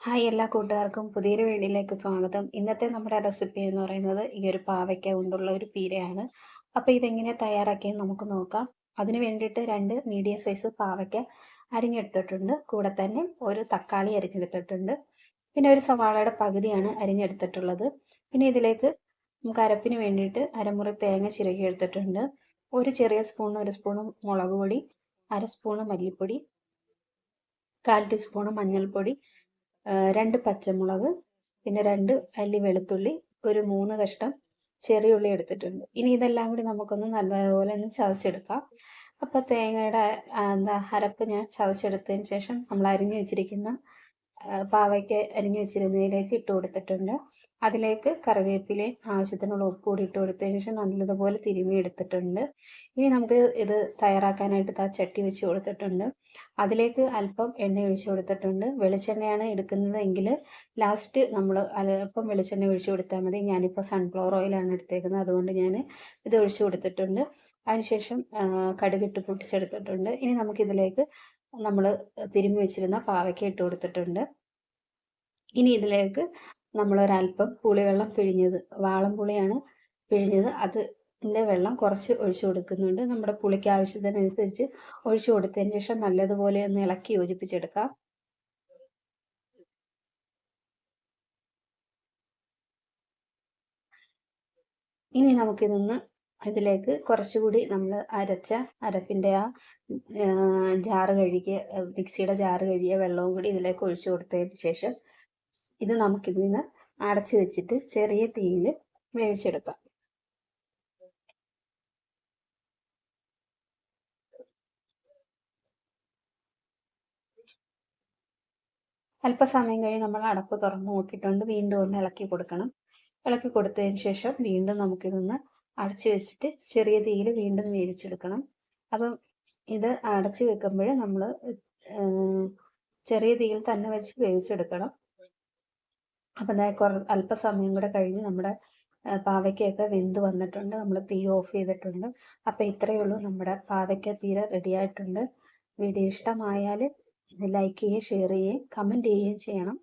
Hi എല്ലാ കൂട്ടുകാർക്കും പുതിയൊരു വീഡിയോയിലേക്ക് സ്വാഗതം. ഇന്നത്തെ നമ്മുടെ റെസിപ്പി എന്ന് പറയുന്നത് ഈ ഒരു പാവയ്ക്ക കൊണ്ടുള്ള ഒരു പീരയാണ്. അപ്പോൾ ഇതെങ്ങനെ തയ്യാറാക്കിയെന്ന് നമുക്ക് നോക്കാം. അതിന് വേണ്ടിയിട്ട് 2 മീഡിയം സൈസ് പാവയ്ക്ക അരിഞ്ഞെടുത്തിട്ടുണ്ട്. കൂടെ തന്നെ ഒരു തക്കാളി അരിഞ്ഞെടുത്തിട്ടുണ്ട്. പിന്നെ ഒരു സവാളയുടെ പകുതിയാണ് അരിഞ്ഞെടുത്തിട്ടുള്ളത്. പിന്നെ ഇതിലേക്ക് നമുക്ക് അരപ്പിന് വേണ്ടിയിട്ട് അരമുറി തേങ്ങ ചിരകി എടുത്തിട്ടുണ്ട്. ഒരു ചെറിയ സ്പൂൺ 1 സ്പൂൺ മുളക് പൊടി, അര സ്പൂൺ മല്ലിപ്പൊടി, 1/4 ടീസ്പൂൺ മഞ്ഞൾപ്പൊടി, 2 പച്ചമുളക്, പിന്നെ 2 അല്ലി വെളുത്തുള്ളി, ഒരു 3 കഷ്ണം ചെറിയ ഉള്ളി എടുത്തിട്ടുണ്ട്. ഇനി ഇതെല്ലാം കൂടി നമുക്കൊന്ന് നല്ലപോലെ ഒന്ന് ചതച്ചെടുക്കാം. അപ്പോൾ തേങ്ങയുടെ അരപ്പ് ഞാൻ ചതച്ചെടുത്തതിന് ശേഷം നമ്മൾ അരിഞ്ഞു വെച്ചിരിക്കുന്ന പാവയ്ക്ക അരിഞ്ഞു വെച്ചിരുന്നതിലേക്ക് ഇട്ട് കൊടുത്തിട്ടുണ്ട്. അതിലേക്ക് കറിവേപ്പിലയും ആവശ്യത്തിനുള്ള ഉപ്പ് കൂടി ഇട്ട് കൊടുത്തതിന് ശേഷം നല്ലതുപോലെ തിരുമ്മി എടുത്തിട്ടുണ്ട്. ഇനി നമുക്ക് ഇത് തയ്യാറാക്കാനായിട്ട് ചട്ടി വെച്ച് കൊടുത്തിട്ടുണ്ട്. അതിലേക്ക് അല്പം എണ്ണ ഒഴിച്ച് കൊടുത്തിട്ടുണ്ട്. വെളിച്ചെണ്ണയാണ് എടുക്കുന്നത് എങ്കിൽ ലാസ്റ്റ് നമ്മൾ അല്പം വെളിച്ചെണ്ണ ഒഴിച്ച് കൊടുത്താൽ മതി. ഞാനിപ്പോൾ സൺഫ്ലവർ ഓയിലാണ് എടുത്തേക്കുന്നത്, അതുകൊണ്ട് ഞാൻ ഇത് ഒഴിച്ച് കൊടുത്തിട്ടുണ്ട്. അതിനുശേഷം കടുകിട്ട് പൊട്ടിച്ചെടുത്തിട്ടുണ്ട്. ഇനി നമുക്കിതിലേക്ക് നമ്മൾ തിരുമ്മി വെച്ചിരുന്ന പാവയ്ക്ക ഇട്ട് കൊടുത്തിട്ടുണ്ട്. ഇനി ഇതിലേക്ക് നമ്മളൊരല്പം പുളിവെള്ളം പിഴിഞ്ഞത്, വാളംപുളിയാണ് പിഴിഞ്ഞത്, അതിൻ്റെ വെള്ളം കുറച്ച് ഒഴിച്ചു കൊടുക്കുന്നുണ്ട്. നമ്മുടെ പുളിക്ക് ആവശ്യത്തിനനുസരിച്ച് ഒഴിച്ചു കൊടുത്തതിന് ശേഷം നല്ലതുപോലെ ഒന്ന് ഇളക്കി യോജിപ്പിച്ചെടുക്കാം. ഇനി നമുക്കിതൊന്ന് ഇതിലേക്ക് കുറച്ചുകൂടി നമ്മൾ അരച്ച അരപ്പിൻ്റെ ജാറ് കഴുകിയ മിക്സിയുടെ ജാറ് കഴുകിയ വെള്ളവും കൂടി ഇതിലേക്ക് ഒഴിച്ചു കൊടുത്തതിന് ശേഷം ഇത് നമുക്കിതിന് അടച്ചു വെച്ചിട്ട് ചെറിയ തീയിൽ വേവിച്ചെടുക്കാം. അല്പസമയം കഴിഞ്ഞ് നമ്മൾ അടപ്പ് തുറന്ന് നോക്കിയിട്ടുണ്ട്. വീണ്ടും ഒന്ന് ഇളക്കി കൊടുക്കണം. ഇളക്കി കൊടുത്തതിന് ശേഷം വീണ്ടും നമുക്കിതൊന്ന് അടച്ചു വെച്ചിട്ട് ചെറിയ തീയിൽ വീണ്ടും വേവിച്ചെടുക്കണം. അപ്പം ഇത് അടച്ചു വെക്കുമ്പോൾ നമ്മൾ ചെറിയ തീയിൽ തന്നെ വെച്ച് വേവിച്ചെടുക്കണം. അപ്പം അല്പസമയം കൂടെ കഴിഞ്ഞ് നമ്മുടെ പാവയ്ക്കൊക്കെ വെന്ത് വന്നിട്ടുണ്ട്. നമ്മൾ തീ ഓഫ് ചെയ്തിട്ടുണ്ട്. അപ്പം ഇത്രയേ ഉള്ളൂ, നമ്മുടെ പാവയ്ക്ക പീര റെഡിയായിട്ടുണ്ട്. വീഡിയോ ഇഷ്ടമായാൽ ലൈക്ക് ചെയ്യുകയും ഷെയർ ചെയ്യുകയും കമൻറ്റ് ചെയ്യുകയും ചെയ്യണം.